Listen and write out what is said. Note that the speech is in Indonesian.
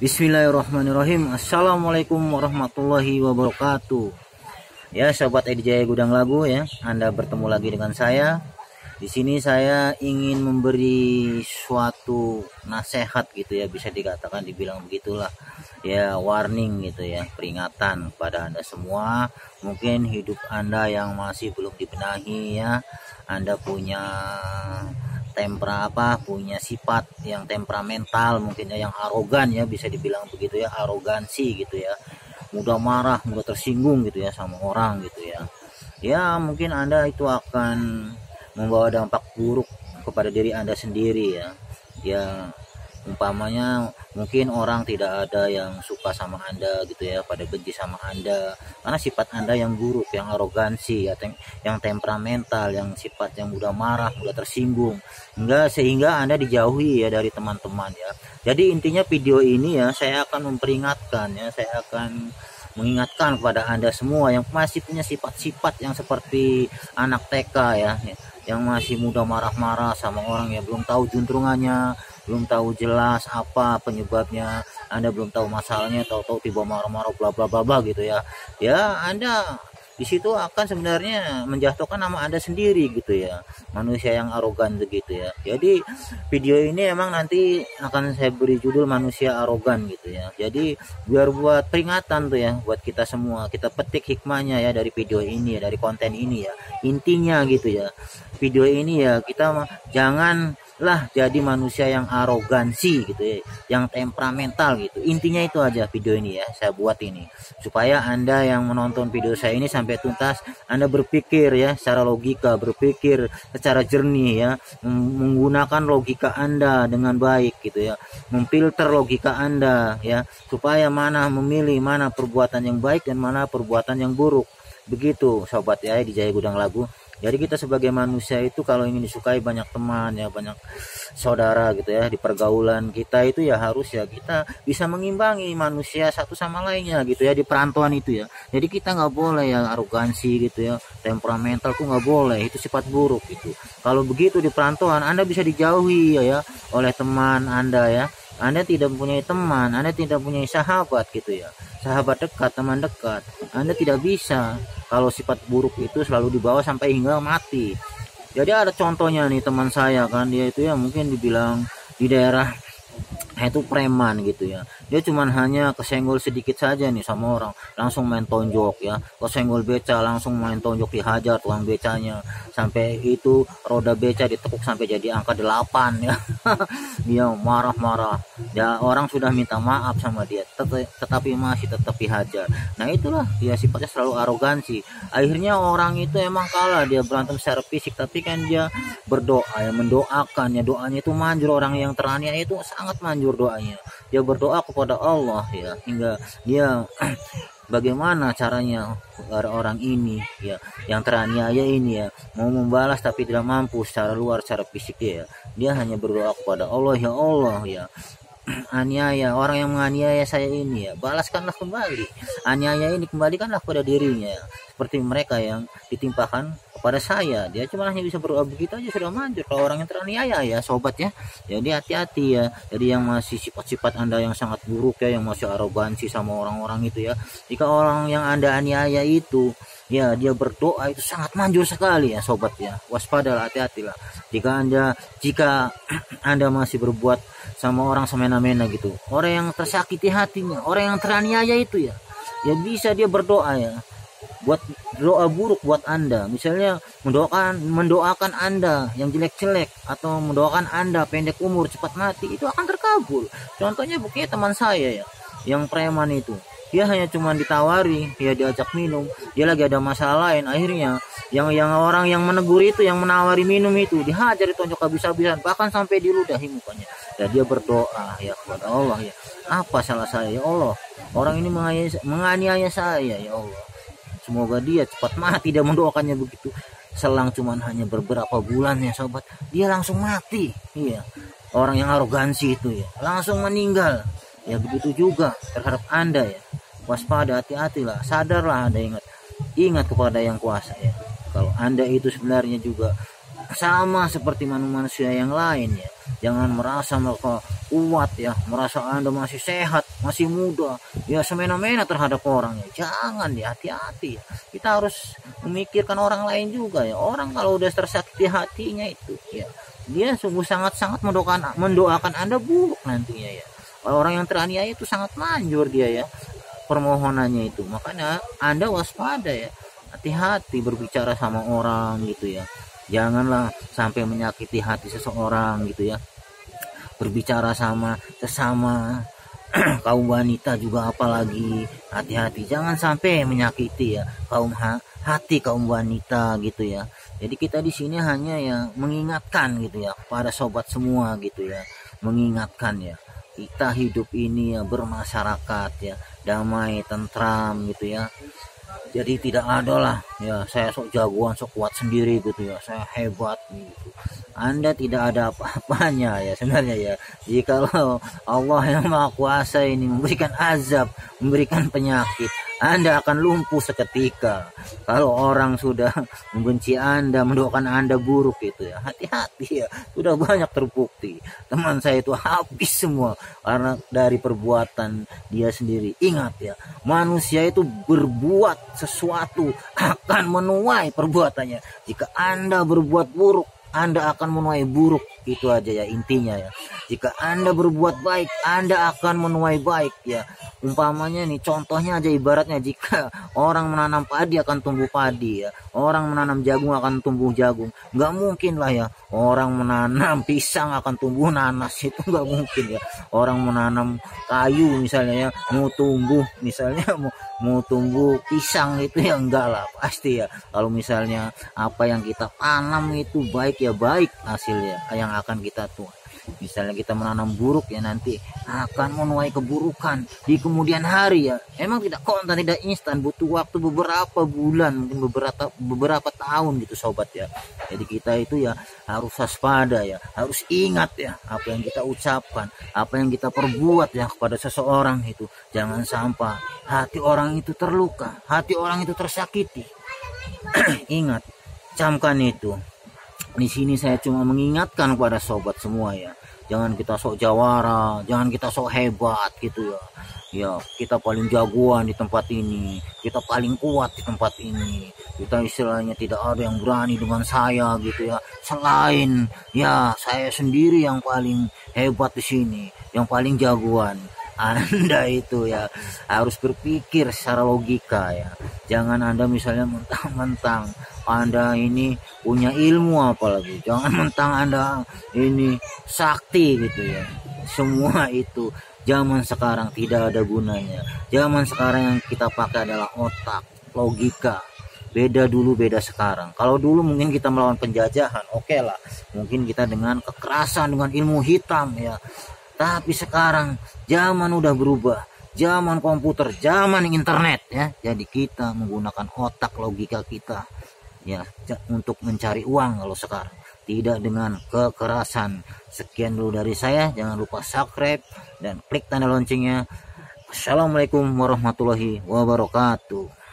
Bismillahirrahmanirrahim. Assalamualaikum warahmatullahi wabarakatuh. Ya, sahabat Edjaya Gudang Lagu ya, Anda bertemu lagi dengan saya. Di sini saya ingin memberi suatu nasihat gitu ya, bisa dikatakan dibilang begitulah. Ya, warning gitu ya, peringatan kepada Anda semua. Mungkin hidup Anda yang masih belum dibenahi ya. Anda punya punya sifat yang temperamental, mungkin ya, yang arogan ya, bisa dibilang begitu ya, arogansi gitu ya, mudah marah, mudah tersinggung gitu ya sama orang gitu ya. Ya, mungkin Anda itu akan membawa dampak buruk kepada diri Anda sendiri ya. Ya, umpamanya mungkin orang tidak ada yang suka sama Anda gitu ya, pada benci sama Anda karena sifat Anda yang buruk, yang arogansi ya, yang temperamental, yang sifat yang mudah marah, mudah tersinggung, sehingga Anda dijauhi ya dari teman-teman ya. Jadi intinya video ini ya, saya akan memperingatkan ya, saya akan mengingatkan kepada Anda semua yang masih punya sifat-sifat yang seperti anak TK ya, yang masih mudah marah-marah sama orang ya, belum tahu juntrungannya, belum tahu jelas apa penyebabnya, Anda belum tahu masalahnya, tahu-tahu tiba marah-marah bla bla bla bla gitu ya. Ya, Anda di situ akan sebenarnya menjatuhkan nama Anda sendiri gitu ya, manusia yang arogan begitu ya. Jadi video ini emang nanti akan saya beri judul manusia arogan gitu ya. Jadi biar buat peringatan tuh ya, buat kita semua, kita petik hikmahnya ya dari video ini ya, dari konten ini ya. Intinya gitu ya, video ini ya, kita janganlah jadi manusia yang arogansi gitu ya, yang temperamental gitu. Intinya itu aja video ini ya, saya buat ini supaya Anda yang menonton video saya ini sampai tuntas, Anda berpikir ya secara logika, berpikir secara jernih ya, menggunakan logika Anda dengan baik gitu ya, memfilter logika Anda ya, supaya memilih mana perbuatan yang baik dan mana perbuatan yang buruk. Begitu sobat ya di Jaya Gudang Lagu. Jadi kita sebagai manusia itu kalau ingin disukai banyak teman ya, banyak saudara gitu ya, di pergaulan kita itu ya harus ya kita bisa mengimbangi manusia satu sama lainnya gitu ya, di perantauan itu ya. Jadi kita nggak boleh ya arogansi gitu ya, temperamental tuh nggak boleh, itu sifat buruk gitu. Kalau begitu di perantauan Anda bisa dijauhi ya oleh teman Anda ya. Anda tidak mempunyai teman, Anda tidak mempunyai sahabat gitu ya, sahabat dekat, teman dekat. Anda tidak bisa kalau sifat buruk itu selalu dibawa sampai hingga mati. Jadi ada contohnya nih, teman saya kan, dia itu ya mungkin dibilang di daerah itu preman gitu ya, dia cuman hanya kesenggol sedikit saja nih sama orang langsung main tonjok ya, kesenggol beca langsung main tonjok, dihajar tukang becanya sampai itu roda beca ditekuk sampai jadi angka 8 ya. Dia marah-marah ya, orang sudah minta maaf sama dia tetapi masih tetap dihajar. Nah itulah dia, sifatnya selalu arogansi. Akhirnya orang itu emang kalah, dia berantem secara fisik, tapi kan dia berdoa ya, mendoakan ya, doanya itu manjur. Orang yang teraniaya itu sangat manjur doanya, dia berdoa kepada Allah ya, hingga dia bagaimana caranya orang ini ya, yang teraniaya ini ya, mau membalas tapi tidak mampu secara luar, secara fisik dia hanya berdoa kepada Allah, ya Allah ya, aniaya orang yang menganiaya saya ini ya, balaskanlah kembali aniaya ini, kembalikanlah kepada dirinya ya, seperti mereka yang ditimpakan kepada saya. Dia cuma hanya bisa berdoa begitu aja sudah manjur kalau orang yang teraniaya ya sobat ya. Jadi hati-hati ya, jadi yang masih sifat-sifat Anda yang sangat buruk ya, yang masih arogansi sama orang-orang itu ya, jika orang yang Anda aniaya itu ya dia berdoa, itu sangat manjur sekali ya sobat ya. Waspadalah, hati-hatilah jika Anda masih berbuat sama orang semena-mena gitu, orang yang tersakiti hatinya, orang yang teraniaya itu ya bisa dia berdoa ya, buat doa buruk buat Anda, misalnya mendoakan Anda yang jelek-jelek, atau mendoakan Anda pendek umur, cepat mati, itu akan terkabul. Contohnya buktinya teman saya ya, yang preman itu, dia hanya cuma ditawari ya, diajak minum, dia lagi ada masalah lain, akhirnya yang orang yang menegur itu, yang menawari minum itu, dihajar, ditonjok habis-habisan, bahkan sampai diludahi mukanya. Dan dia berdoa ya kepada Allah ya, apa salah saya ya Allah, orang ini menganiaya saya ya Allah, semoga dia cepat mati. Dia mendoakannya begitu, selang cuman hanya beberapa bulan ya sobat, dia langsung mati. Iya, orang yang arogansi itu ya langsung meninggal ya. Begitu juga terhadap Anda ya, waspada, hati-hatilah, sadarlah Anda, ingat kepada yang kuasa ya, kalau Anda itu sebenarnya juga sama seperti manusia yang lain ya, Jangan merasa mereka kuat ya, merasa Anda masih sehat, masih muda, ya semena-mena terhadap orang ya. Jangan ya, hati-hati ya. Kita harus memikirkan orang lain juga ya. Orang kalau udah tersakiti hatinya itu ya, dia sungguh sangat-sangat mendoakan Anda buruk nantinya ya. Orang yang teraniaya itu sangat manjur dia ya permohonannya itu. Makanya Anda waspada ya, hati-hati berbicara sama orang gitu ya. Janganlah sampai menyakiti hati seseorang gitu ya. Berbicara sama sesama kaum wanita juga apalagi, hati-hati jangan sampai menyakiti ya hati kaum wanita gitu ya. Jadi kita di sini hanya ya mengingatkan gitu ya pada sobat semua gitu ya, mengingatkan ya kita hidup ini ya bermasyarakat ya, damai tentram gitu ya. Jadi tidak ada lah ya saya sok jagoan sok kuat sendiri gitu ya, saya hebat gitu. Anda tidak ada apa-apanya ya sebenarnya ya. Jikalau Allah yang Maha Kuasa ini memberikan azab, memberikan penyakit, Anda akan lumpuh seketika. Kalau orang sudah membenci Anda, mendoakan Anda buruk itu ya, hati-hati ya. Sudah banyak terbukti. Teman saya itu habis semua karena dari perbuatan dia sendiri. Ingat ya, manusia itu berbuat sesuatu akan menuai perbuatannya. Jika Anda berbuat buruk, Anda akan menuai buruk. Itu aja ya intinya ya. Jika Anda berbuat baik, Anda akan menuai baik ya. Umpamanya nih, contohnya aja ibaratnya, jika orang menanam padi akan tumbuh padi ya, orang menanam jagung akan tumbuh jagung. Nggak mungkin lah ya orang menanam pisang akan tumbuh nanas, itu nggak mungkin ya. Orang menanam kayu misalnya ya, mau tumbuh misalnya mau tumbuh pisang itu ya enggak lah, pasti ya. Kalau misalnya apa yang kita tanam itu baik ya baik hasilnya yang akan kita tuai. Misalnya kita menanam buruk ya, nanti akan menuai keburukan di kemudian hari ya. Emang tidak kontan, tidak instan, butuh waktu beberapa bulan, mungkin beberapa tahun gitu sobat ya. Jadi kita itu ya harus waspada ya, harus ingat ya apa yang kita ucapkan, apa yang kita perbuat ya kepada seseorang itu. Jangan sampai hati orang itu terluka, hati orang itu tersakiti. Ingat, camkan itu. Di sini saya cuma mengingatkan kepada sobat semua ya, jangan kita sok jawara, jangan kita sok hebat gitu ya. Ya, kita paling jagoan di tempat ini, kita paling kuat di tempat ini. Kita istilahnya tidak ada yang berani dengan saya gitu ya. Selain ya saya sendiri yang paling hebat di sini, yang paling jagoan. Anda itu ya harus berpikir secara logika ya. Jangan Anda misalnya mentang-mentang Anda ini punya ilmu, apalagi jangan mentang Anda ini sakti gitu ya. Semua itu zaman sekarang tidak ada gunanya. Zaman sekarang yang kita pakai adalah otak, logika. Beda dulu, beda sekarang. Kalau dulu mungkin kita melawan penjajahan, oke lah. Mungkin kita dengan kekerasan, dengan ilmu hitam ya. Tapi sekarang zaman udah berubah, zaman komputer, zaman internet ya. Jadi kita menggunakan otak, logika kita ya untuk mencari uang kalau sekarang, tidak dengan kekerasan. Sekian dulu dari saya, jangan lupa subscribe dan klik tanda loncengnya. Assalamualaikum warahmatullahi wabarakatuh.